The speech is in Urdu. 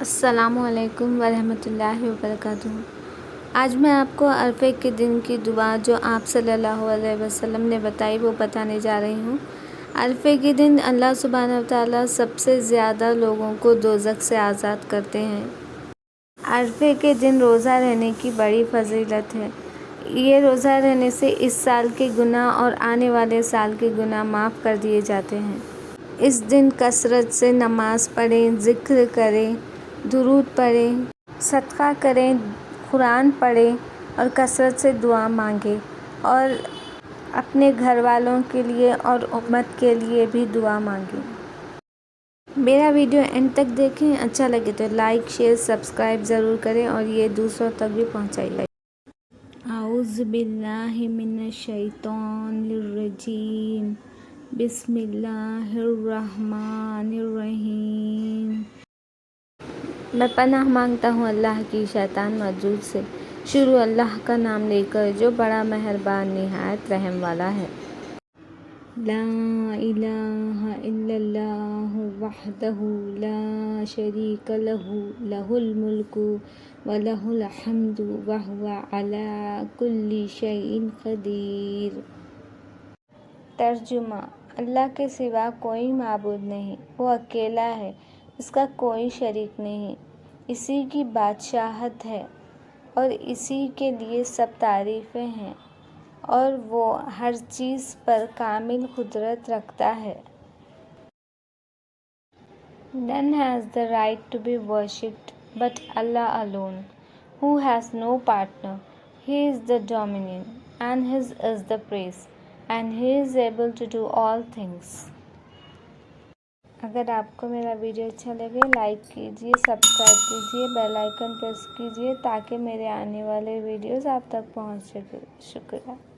السلام علیکم ورحمۃ اللہ وبرکاتہ۔ آج میں آپ کو عرفے کے دن کی دعا جو آپ صلی اللہ علیہ وسلم نے بتائی وہ بتانے جا رہی ہوں۔ عرفے کے دن اللہ سبحانہ وتعالیٰ سب سے زیادہ لوگوں کو دوزخ سے آزاد کرتے ہیں۔ عرفے کے دن روزہ رہنے کی بڑی فضیلت ہے۔ یہ روزہ رہنے سے اس سال کے گناہ اور آنے والے سال کے گناہ معاف کر دیے جاتے ہیں۔ اس دن کثرت سے نماز پڑھیں، ذکر کریں، درود پڑھیں، صدقہ کریں، قرآن پڑھیں اور کثرت سے دعا مانگیں اور اپنے گھر والوں کے لیے اور امت کے لیے بھی دعا مانگیں۔ میرا ویڈیو اینڈ تک دیکھیں، اچھا لگے تو لائک، شیئر، سبسکرائب ضرور کریں اور یہ دوسروں تک بھی پہنچائیے۔ اعوذ باللہ من الشیطان الرجیم، بسم اللہ الرحمن الرحیم۔ میں پناہ مانگتا ہوں اللہ کی شیطان مردود سے۔ شروع اللہ کا نام لے کر جو بڑا مہربان نہایت رحم والا ہے۔ لا الہ الا اللہ وحدہ لا شریک لہ، لہ الملک ولہ الحمد وہو علی کل شیء قدیر۔ ترجمہ: اللہ کے سوا کوئی معبود نہیں، وہ اکیلا ہے، اس کا کوئی شریک نہیں، اسی کی بادشاہت ہے اور اسی کے لیے سب تعریفیں ہیں اور وہ ہر چیز پر کامل قدرت رکھتا ہے۔ None has the right to be worshipped but Allah alone, who has no partner. He is the dominion, and His is the praise, and He is able to do all things. اگر آپ کو میرا ویڈیو اچھا لگے لائک کیجیے، سبسکرائب کیجیے، بیل آئیکن پریس کیجیے تاکہ میرے آنے والے ویڈیوز آپ تک پہنچ سکے۔ شکریہ۔